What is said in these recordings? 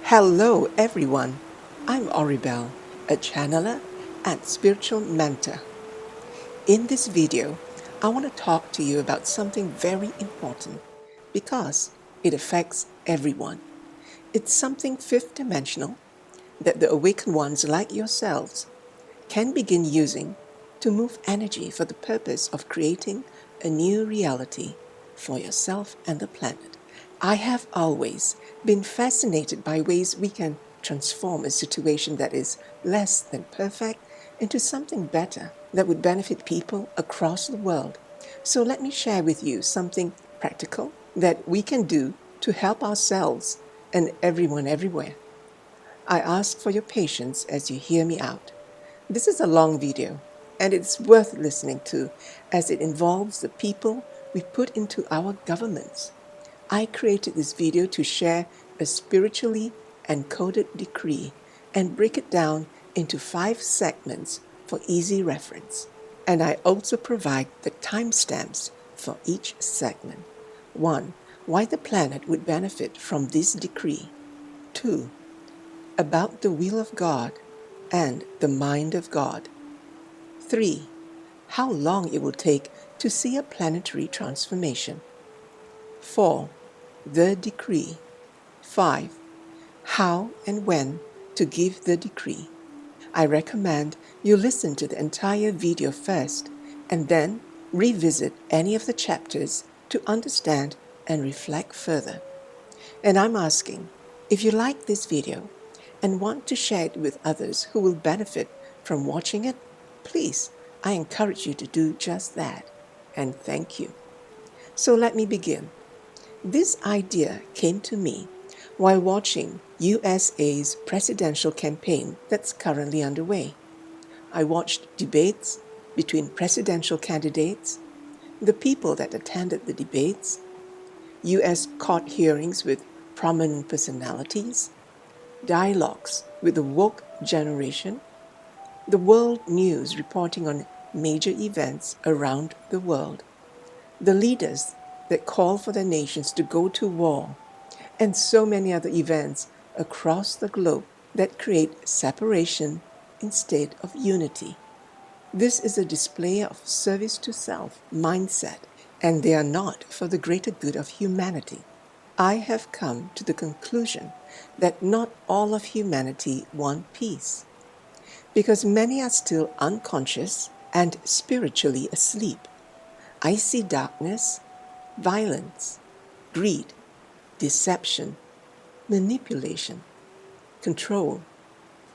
Hello everyone, I'm Oribel, a channeler and spiritual mentor. In this video, I want to talk to you about something very important because it affects everyone. It's something fifth dimensional that the awakened ones like yourselves can begin using to move energy for the purpose of creating a new reality for yourself and the planet. I have always been fascinated by ways we can transform a situation that is less than perfect into something better that would benefit people across the world. So let me share with you something practical that we can do to help ourselves and everyone everywhere. I ask for your patience as you hear me out. This is a long video, and it's worth listening to as it involves the people we put into our governments. I created this video to share a spiritually encoded decree and break it down into 5 segments for easy reference. And I also provide the timestamps for each segment. 1. Why the planet would benefit from this decree. 2. About the will of God and the mind of God. 3. How long it will take to see a planetary transformation. 4. The decree. 5. How and when to give the decree. I recommend you listen to the entire video first and then revisit any of the chapters to understand and reflect further. And I'm asking, if you like this video and want to share it with others who will benefit from watching it, please, I encourage you to do just that. And thank you. So let me begin. This idea came to me while watching USA's presidential campaign that's currently underway. I watched debates between presidential candidates, the people that attended the debates, US court hearings with prominent personalities, dialogues with the woke generation, the world news reporting on major events around the world, the leaders that call for their nations to go to war, and so many other events across the globe that create separation instead of unity. This is a display of service to self mindset, and they are not for the greater good of humanity. I have come to the conclusion that not all of humanity want peace, because many are still unconscious and spiritually asleep. I see darkness, violence, greed, deception, manipulation, control,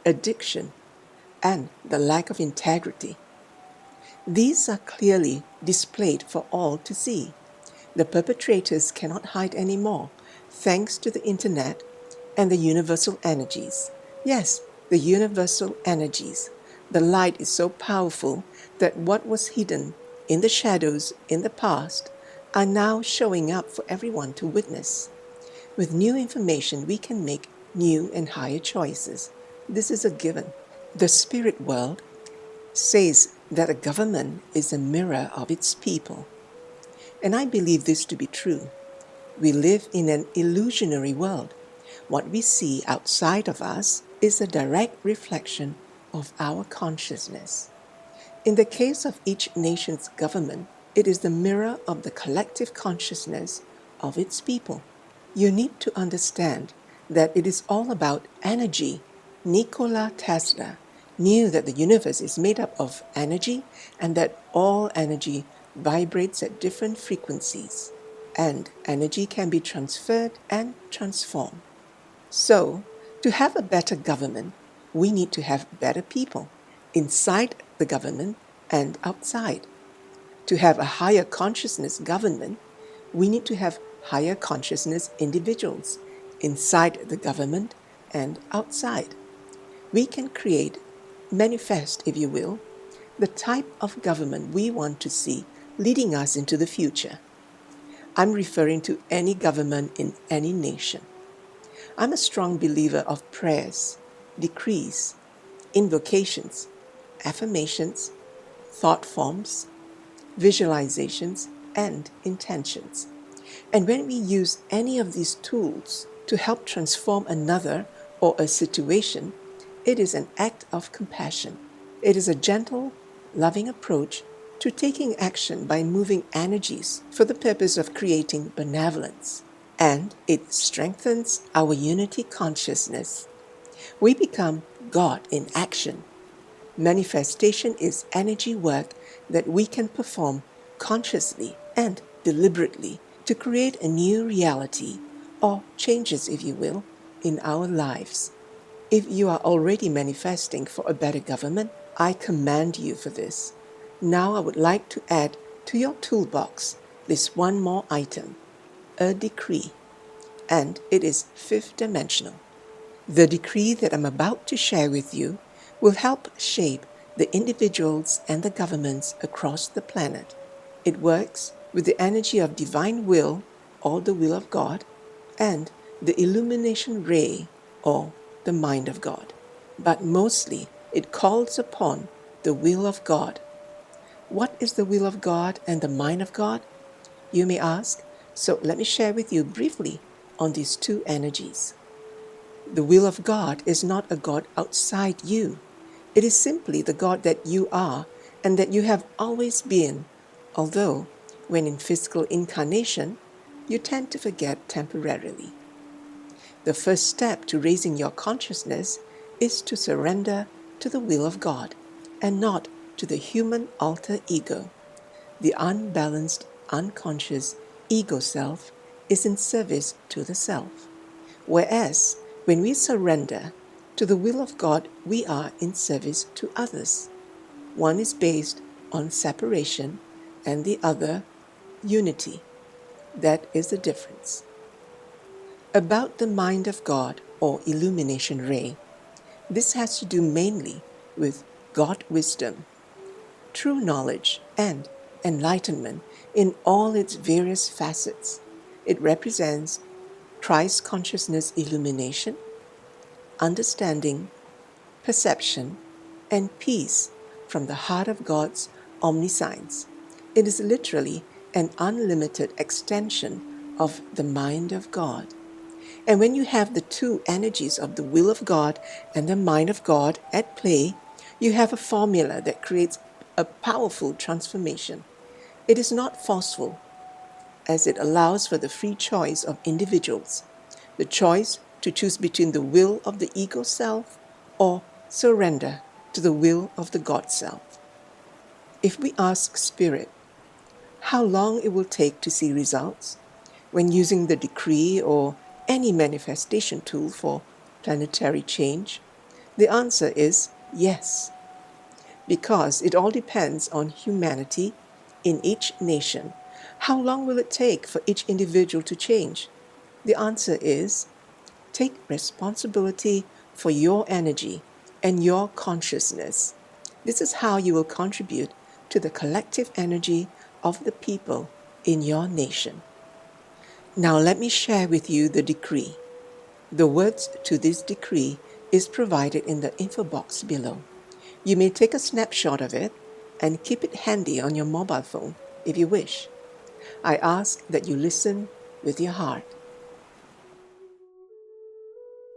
addiction, and the lack of integrity. These are clearly displayed for all to see. The perpetrators cannot hide anymore, thanks to the internet and the universal energies. Yes, the universal energies. The light is so powerful that what was hidden in the shadows in the past are now showing up for everyone to witness. With new information, we can make new and higher choices. This is a given. The spirit world says that a government is a mirror of its people. And I believe this to be true. We live in an illusionary world. What we see outside of us is a direct reflection of our consciousness. In the case of each nation's government, it is the mirror of the collective consciousness of its people. You need to understand that it is all about energy. Nikola Tesla knew that the universe is made up of energy and that all energy vibrates at different frequencies, and energy can be transferred and transformed. So, to have a better government, we need to have better people inside the government and outside. To have a higher consciousness government, we need to have higher consciousness individuals inside the government and outside. We can create, manifest, if you will, the type of government we want to see leading us into the future. I'm referring to any government in any nation. I'm a strong believer of prayers, decrees, invocations, affirmations, thought forms, visualizations, and intentions. And when we use any of these tools to help transform another or a situation, it is an act of compassion. It is a gentle, loving approach to taking action by moving energies for the purpose of creating benevolence, and it strengthens our unity consciousness. We become God in action. Manifestation is energy work that we can perform consciously and deliberately to create a new reality, or changes, if you will, in our lives. If you are already manifesting for a better government, I commend you for this. Now I would like to add to your toolbox this one more item, a decree, and it is fifth dimensional. The decree that I'm about to share with you will help shape the individuals and the governments across the planet. It works with the energy of divine will, or the will of God, and the illumination ray, or the mind of God. But mostly it calls upon the will of God. What is the will of God and the mind of God? You may ask, so let me share with you briefly on these two energies. The will of God is not a God outside you. It is simply the God that you are and that you have always been, although when in physical incarnation, you tend to forget temporarily. The first step to raising your consciousness is to surrender to the will of God and not to the human alter ego. The unbalanced, unconscious ego self is in service to the self, whereas when we surrender to the will of God, we are in service to others. One is based on separation and the other unity. That is the difference. About the mind of God, or illumination ray, this has to do mainly with God wisdom, true knowledge, and enlightenment in all its various facets. It represents Christ consciousness illumination, understanding, perception, and peace from the heart of God's omniscience. It is literally an unlimited extension of the mind of God. And when you have the two energies of the will of God and the mind of God at play, you have a formula that creates a powerful transformation. It is not forceful, as it allows for the free choice of individuals, the choice to choose between the will of the ego self or surrender to the will of the God self. If we ask Spirit how long it will take to see results when using the decree or any manifestation tool for planetary change, the answer is yes, because it all depends on humanity in each nation. How long will it take for each individual to change? The answer is take responsibility for your energy and your consciousness. This is how you will contribute to the collective energy of the people in your nation. Now let me share with you the decree. The words to this decree is provided in the info box below. You may take a snapshot of it and keep it handy on your mobile phone if you wish. I ask that you listen with your heart.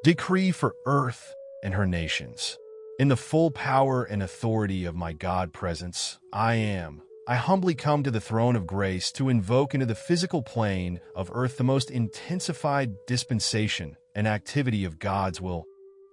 Decree for Earth and her nations. In the full power and authority of my God presence, I humbly come to the throne of grace to invoke into the physical plane of Earth the most intensified dispensation and activity of God's will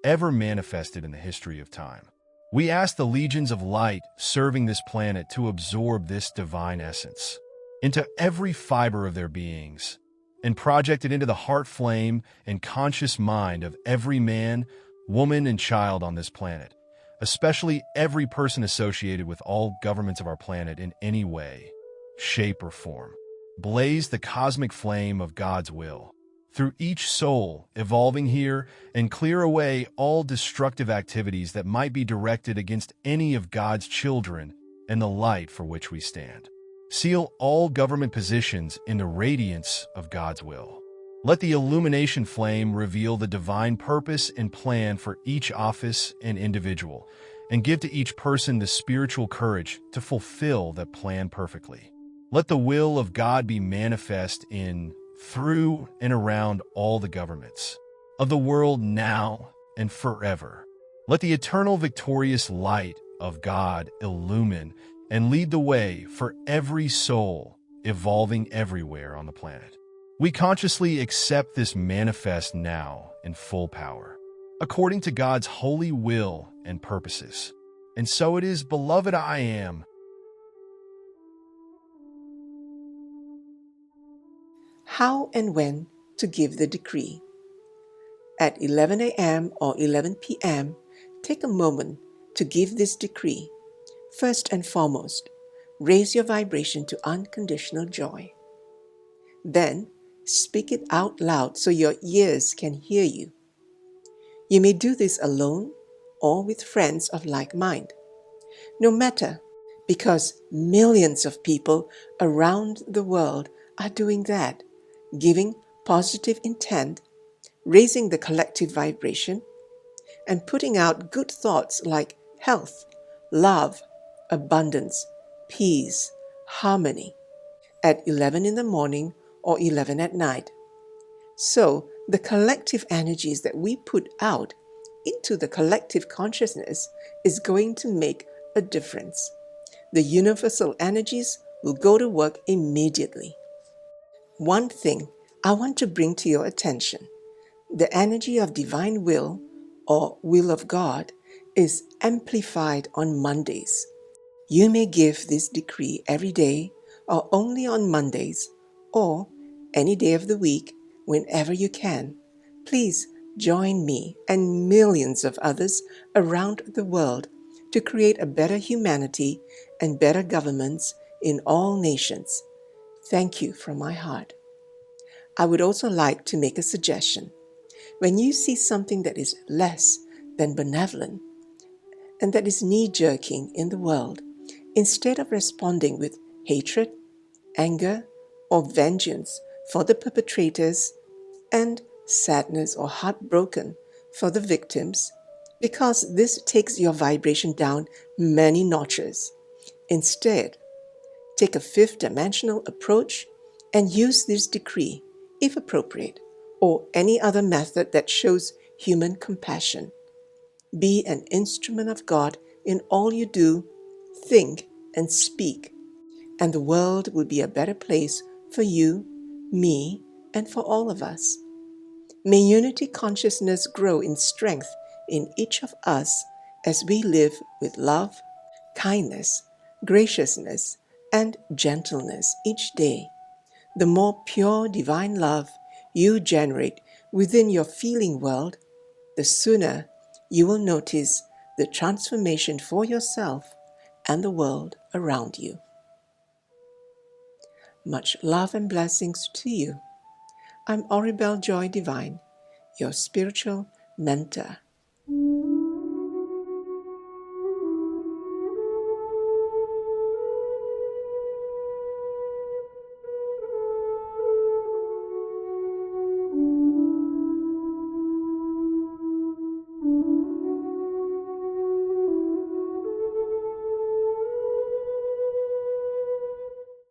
ever manifested in the history of time. We ask the legions of light serving this planet to absorb this divine essence into every fiber of their beings and project it into the heart flame and conscious mind of every man, woman, and child on this planet, especially every person associated with all governments of our planet in any way, shape, or form. Blaze the cosmic flame of God's will through each soul evolving here and clear away all destructive activities that might be directed against any of God's children and the light for which we stand. Seal all government positions in the radiance of God's will. Let the illumination flame reveal the divine purpose and plan for each office and individual, and give to each person the spiritual courage to fulfill that plan perfectly. Let the will of God be manifest in, through, and around all the governments of the world now and forever. Let the eternal victorious light of God illumine and lead the way for every soul evolving everywhere on the planet. We consciously accept this manifest now in full power, according to God's holy will and purposes. And so it is, beloved I am. How and when to give the decree. At 11 a.m. or 11 p.m., take a moment to give this decree. First and foremost, raise your vibration to unconditional joy. Then, speak it out loud so your ears can hear you. You may do this alone or with friends of like mind. No matter, because millions of people around the world are doing that, giving positive intent, raising the collective vibration, and putting out good thoughts like health, love, abundance, peace, harmony at 11 in the morning or 11 at night. So, the collective energies that we put out into the collective consciousness is going to make a difference. The universal energies will go to work immediately. One thing I want to bring to your attention: the energy of divine will or will of God is amplified on Mondays. You may give this decree every day or only on Mondays or any day of the week whenever you can. Please join me and millions of others around the world to create a better humanity and better governments in all nations. Thank you from my heart. I would also like to make a suggestion. When you see something that is less than benevolent and that is knee-jerking in the world, instead of responding with hatred, anger, or vengeance for the perpetrators and sadness or heartbroken for the victims, because this takes your vibration down many notches. Instead, take a fifth dimensional approach and use this decree, if appropriate, or any other method that shows human compassion. Be an instrument of God in all you do, think, and speak, and the world will be a better place for you, me, and for all of us. May unity consciousness grow in strength in each of us as we live with love, kindness, graciousness, and gentleness each day. The more pure divine love you generate within your feeling world, the sooner you will notice the transformation for yourself and the world around you. Much love and blessings to you. I'm Oribel Joy Divine, your spiritual mentor